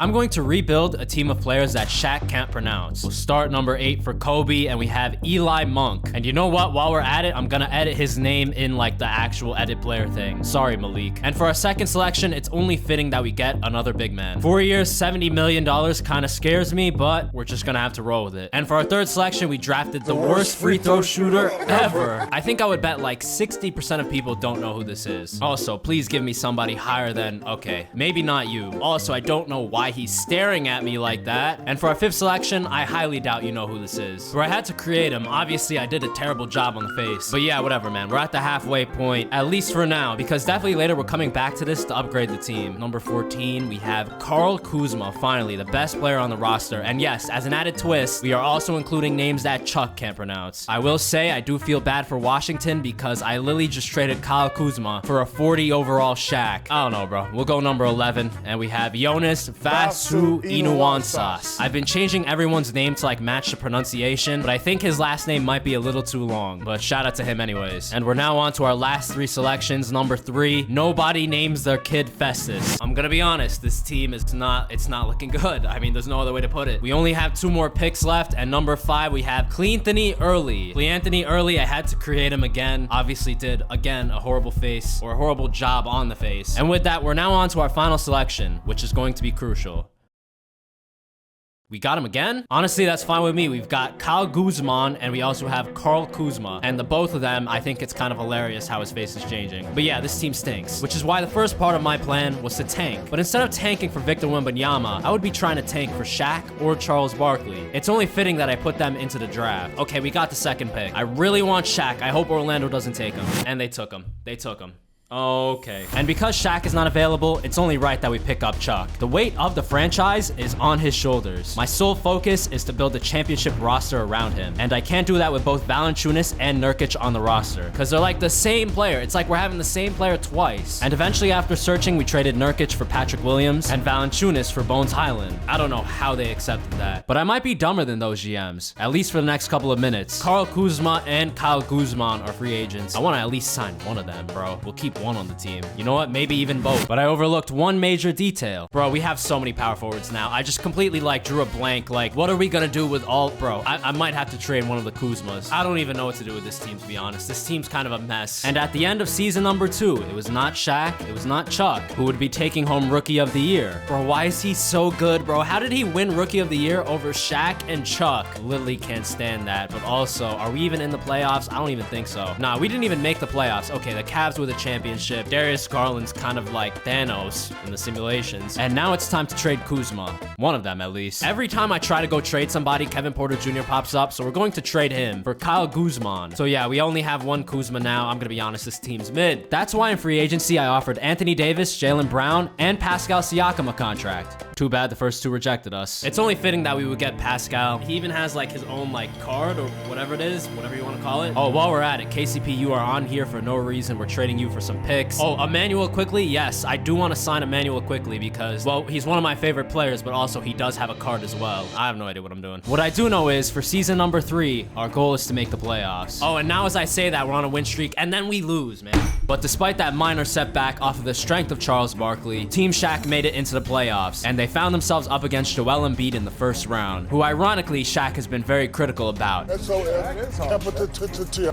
I'm going to rebuild a team of players that Shaq can't pronounce. We'll start number 8 for Kobe, and we have Eli Monk. And you know what? While we're at it, I'm gonna edit his name in like the actual edit player thing. Sorry, Malik. And for our second selection, it's only fitting that we get another big man. 4 years, $70 million kind of scares me, but we're just gonna have to roll with it. And for our third selection, we drafted the worst free throw shooter ever. I think I would bet like 60% of people don't know who this is. Also, please give me somebody higher than, okay, maybe not you. Also, I don't know why he's staring at me like that. And for our fifth selection, I highly doubt you know who this is. Where I had to create him, obviously I did a terrible job on the face. But yeah, whatever, man. We're at the halfway point, at least for now, because definitely later we're coming back to this to upgrade the team. Number 14, we have Karl Kuzma, finally, the best player on the roster. And yes, as an added twist, we are also including names that Chuck can't pronounce. I will say I do feel bad for Washington because I literally just traded Karl Kuzma for a 40 overall Shaq. I don't know, bro. We'll go number 11, and we have Jonas Vasu Inuansas. I've been changing everyone's name to like match the pronunciation, but I think his last name might be a little too long, but shout out to him anyways. And we're now on to our last 3 selections. Number 3, nobody names their kid Festus. I'm gonna be honest, this team is not looking good. I mean, there's no other way to put it. We only have 2 more picks left, and number 5, we have Cleanthony Early. Cleanthony Early, I had to create him again. Obviously did, again, a horrible face, or a horrible job on the face. And with that, we're now on to our final selection, which is going to be crucial. We got him again? Honestly, that's fine with me. We've got Kyle Guzman, and we also have Karl Kuzma. And the both of them, I think it's kind of hilarious how his face is changing. But yeah, this team stinks. Which is why the first part of my plan was to tank. But instead of tanking for Victor Wembanyama, I would be trying to tank for Shaq or Charles Barkley. It's only fitting that I put them into the draft. Okay, we got the second pick. I really want Shaq. I hope Orlando doesn't take him. And they took him. They took him. Okay. And because Shaq is not available, it's only right that we pick up Chuck. The weight of the franchise is on his shoulders. My sole focus is to build a championship roster around him. And I can't do that with both Valanciunas and Nurkic on the roster, because they're like the same player. It's like we're having the same player twice. And eventually after searching, we traded Nurkic for Patrick Williams and Valanciunas for Bones Highland. I don't know how they accepted that, but I might be dumber than those GMs, at least for the next couple of minutes. Karl Kuzma and Kyle Guzman are free agents. I want to at least sign one of them, bro. We'll keep one on the team. You know what? Maybe even both. But I overlooked one major detail. Bro, we have so many power forwards now. I just completely like drew a blank. Like, what are we gonna do with all... Bro, I might have to trade one of the Kuzmas. I don't even know what to do with this team, to be honest. This team's kind of a mess. And at the end of season number 2, it was not Shaq, it was not Chuck who would be taking home Rookie of the Year. Bro, why is he so good, bro? How did he win Rookie of the Year over Shaq and Chuck? Literally can't stand that. But also, are we even in the playoffs? I don't even think so. Nah, we didn't even make the playoffs. Okay, the Cavs were the championship. Darius Garland's kind of like Thanos in the simulations. And now it's time to trade Kuzma. One of them, at least. Every time I try to go trade somebody, Kevin Porter Jr. pops up, so we're going to trade him for Kyle Guzman. So yeah, we only have one Kuzma now. I'm gonna be honest, this team's mid. That's why in free agency, I offered Anthony Davis, Jaylen Brown, and Pascal Siakam a contract. Too bad the first 2 rejected us. It's only fitting that we would get Pascal. He even has like his own like card or whatever it is, whatever you want to call it. Oh, while we're at it, KCP, you are on here for no reason. We're trading you for some picks. Oh, Emmanuel Quickly? Yes, I do want to sign Emmanuel Quickly because, well, he's one of my favorite players, but also he does have a card as well. I have no idea what I'm doing. What I do know is for season number 3, our goal is to make the playoffs. Oh, and now as I say that, we're on a win streak and then we lose, man. But despite that minor setback off of the strength of Charles Barkley, Team Shaq made it into the playoffs, and they found themselves up against Joel Embiid in the first round, who ironically Shaq has been very critical about. But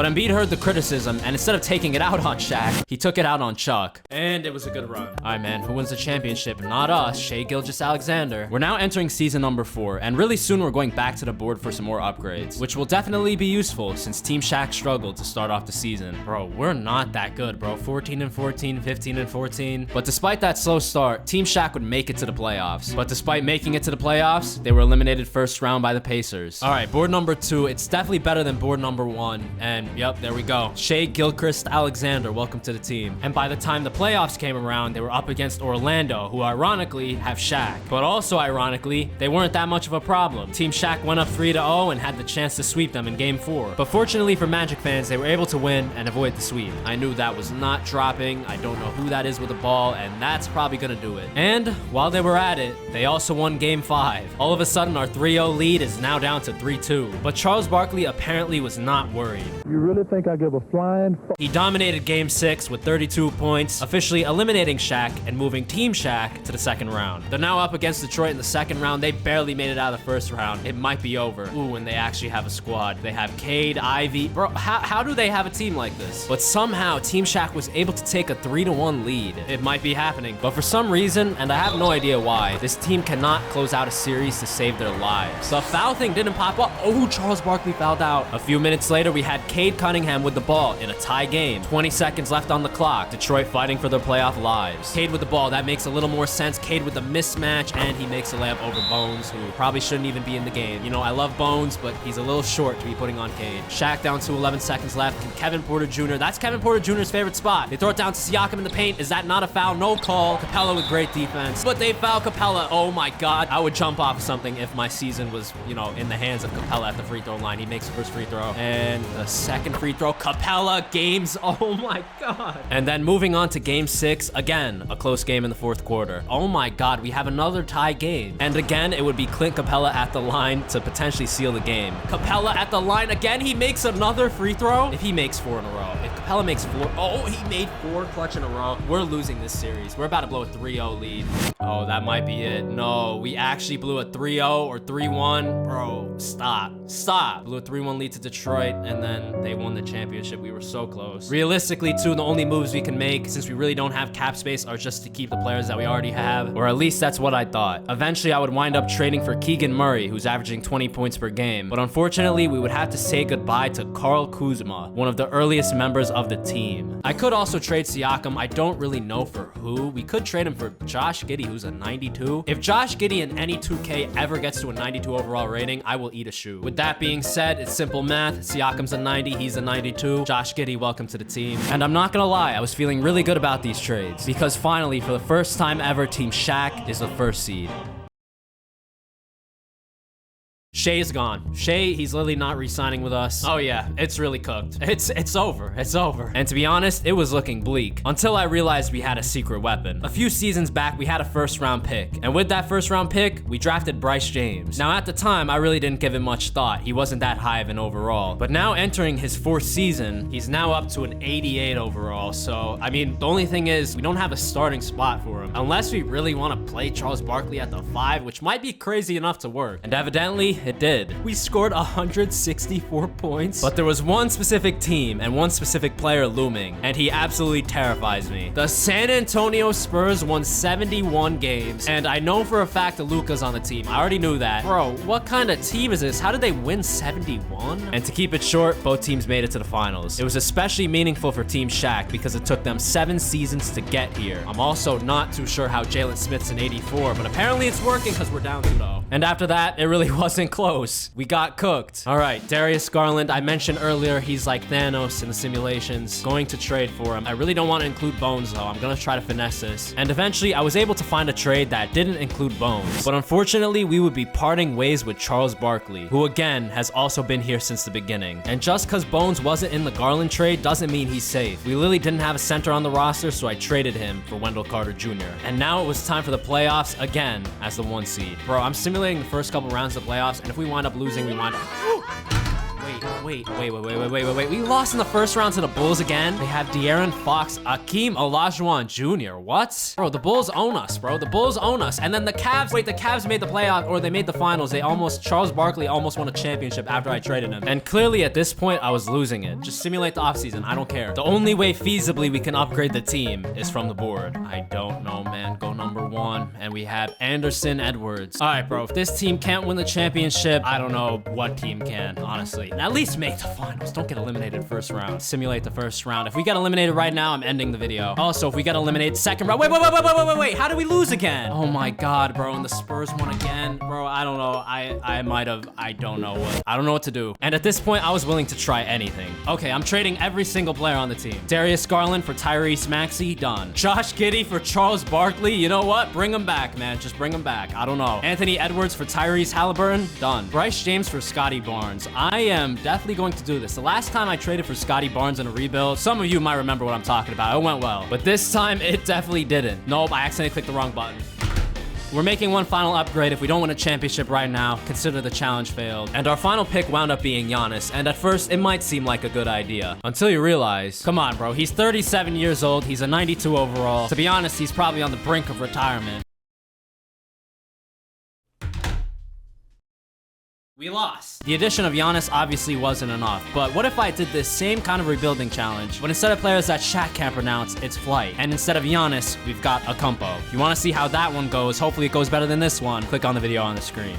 Embiid heard the criticism, and instead of taking it out on Shaq, he took it out on Chuck. And it was a good run. All right, man, who wins the championship? Not us, Shai Gilgeous-Alexander. We're now entering season number 4, and really soon we're going back to the board for some more upgrades, which will definitely be useful since Team Shaq struggled to start off the season. Bro, we're not that good, bro. 14-14, 15-14. But despite that slow start, Team Shaq would make it to the playoffs. But despite making it to the playoffs, they were eliminated first round by the Pacers. All right, board number 2, it's definitely better than board number 1. And yep, there we go. Shai Gilgeous-Alexander, welcome to the team. And by the time the playoffs came around, they were up against Orlando, who ironically have Shaq. But also ironically, they weren't that much of a problem. Team Shaq went up 3-0 and had the chance to sweep them in game 4. But fortunately for Magic fans, they were able to win and avoid the sweep. I knew that was not dropping. I don't know who that is with the ball, and that's probably gonna do it. And while they were at it, it, they also won Game 5. All of a sudden, our 3-0 lead is now down to 3-2. But Charles Barkley apparently was not worried. You really think I give a flying f? He dominated Game 6 with 32 points, officially eliminating Shaq and moving Team Shaq to the second round. They're now up against Detroit in the second round. They barely made it out of the first round. It might be over. Ooh, and they actually have a squad. They have Cade, Ivy. Bro, how do they have a team like this? But somehow, Team Shaq was able to take a 3-1 lead. It might be happening, but for some reason, and I have no idea why, this team cannot close out a series to save their lives. The foul thing didn't pop up. Oh, Charles Barkley fouled out. A few minutes later, we had Cade Cunningham with the ball in a tie game. 20 seconds left on the clock. Detroit fighting for their playoff lives. Cade with the ball. That makes a little more sense. Cade with the mismatch, and he makes a layup over Bones, who probably shouldn't even be in the game. You know, I love Bones, but he's a little short to be putting on Cade. Shaq down to 11 seconds left. And Kevin Porter Jr. That's Kevin Porter Jr.'s favorite spot. They throw it down to Siakam in the paint. Is that not a foul? No call. Capella with great defense, but they foul Capella. Oh my God. I would jump off of something if my season was, you know, in the hands of Capella at the free throw line. He makes the first free throw. And the second free throw, Capella games. Oh my God. And then moving on to Game 6, again, a close game in the fourth quarter. Oh my God, we have another tie game. And again, it would be Clint Capella at the line to potentially seal the game. Capella at the line again. He makes another free throw. If he makes 4 in a row. If Capella makes 4, oh, he made 4 clutch in a row. We're losing this series. We're about to blow a 3-0 lead. Oh, that might be it. No, we actually blew a 3-0 or 3-1. Bro, stop. Blew a 3-1 lead to Detroit, and then they won the championship. We were so close. Realistically, too, the only moves we can make, since we really don't have cap space, are just to keep the players that we already have, or at least that's what I thought. Eventually, I would wind up trading for Keegan Murray, who's averaging 20 points per game, but unfortunately, we would have to say goodbye to Karl Kuzma, one of the earliest members of the team. I could also trade Siakam. I don't really know for who. We could trade him for Josh Giddey, who's a 92. If Josh Giddey in any 2K ever gets to a 92 overall rating, I will eat a shoe. With that being said, it's simple math. Siakam's a 90, he's a 92. Josh Giddey, welcome to the team. And I'm not gonna lie, I was feeling really good about these trades because finally, for the first time ever, Team Shaq is the first seed. Shay's gone. Shay, he's literally not re-signing with us. Oh yeah, it's really cooked. It's over. It's over. And to be honest, it was looking bleak until I realized we had a secret weapon. A few seasons back, we had a first-round pick. And with that first-round pick, we drafted Bryce James. Now, at the time, I really didn't give it much thought. He wasn't that high of an overall. But now entering his 4th season, he's now up to an 88 overall. So, I mean, the only thing is we don't have a starting spot for him. Unless we really want to play Charles Barkley at the 5, which might be crazy enough to work. And evidently, it did. We scored 164 points, but there was one specific team and one specific player looming, and he absolutely terrifies me. The San Antonio Spurs won 71 games, and I know for a fact that Luka's on the team. I already knew that. Bro, what kind of team is this? How did they win 71? And to keep it short, both teams made it to the finals. It was especially meaningful for Team Shaq because it took them 7 seasons to get here. I'm also not too sure how Jalen Smith's an 84, but apparently it's working because we're down 2-0. And after that, it really wasn't close. We got cooked. All right, Darius Garland, I mentioned earlier, he's like Thanos in the simulations. Going to trade for him. I really don't want to include Bones though. I'm gonna try to finesse this. And eventually, I was able to find a trade that didn't include Bones. But unfortunately, we would be parting ways with Charles Barkley, who again has also been here since the beginning. And just because Bones wasn't in the Garland trade doesn't mean he's safe. We literally didn't have a center on the roster, so I traded him for Wendell Carter Jr. And now it was time for the playoffs again as the 1 seed. Bro, I'm simulating the first couple rounds of playoffs, and if we wind up losing, we wind up... Wait. We lost in the first round to the Bulls again. They have De'Aaron Fox, Akeem Olajuwon Jr. What? Bro, the Bulls own us, bro. The Bulls own us. And then the Cavs, the Cavs made the playoff, or they made the finals. Charles Barkley almost won a championship after I traded him. And clearly at this point, I was losing it. Just simulate the offseason. I don't care. The only way feasibly we can upgrade the team is from the board. I don't know, man. Go number 1. And we have Anderson Edwards. All right, bro. If this team can't win the championship, I don't know what team can, honestly. And at least make the finals. Don't get eliminated first round. Simulate the first round. If we get eliminated right now, I'm ending the video. Also, if we get eliminated second round, wait, how do we lose again? Oh my God, bro, and the Spurs won again. Bro, I don't know. I don't know what to do. And at this point, I was willing to try anything. Okay, I'm trading every single player on the team. Darius Garland for Tyrese Maxey, done. Josh Giddey for Charles Barkley, you know what? Bring him back, man. Just bring him back. I don't know. Anthony Edwards for Tyrese Halliburton, done. Bryce James for Scotty Barnes. I am definitely going to do this. The last time I traded for Scotty Barnes in a rebuild, some of you might remember what I'm talking about. It went well. But this time, it definitely didn't. Nope, I accidentally clicked the wrong button. We're making one final upgrade. If we don't win a championship right now, consider the challenge failed. And our final pick wound up being Giannis, and at first, it might seem like a good idea. Until you realize, come on, bro, he's 37 years old, he's a 92 overall. To be honest, he's probably on the brink of retirement. We lost. The addition of Giannis obviously wasn't enough, but what if I did this same kind of rebuilding challenge, but instead of players that Shaq can't pronounce, it's Flight, and instead of Giannis, we've got Acumpo. If you want to see how that one goes, hopefully it goes better than this one, click on the video on the screen.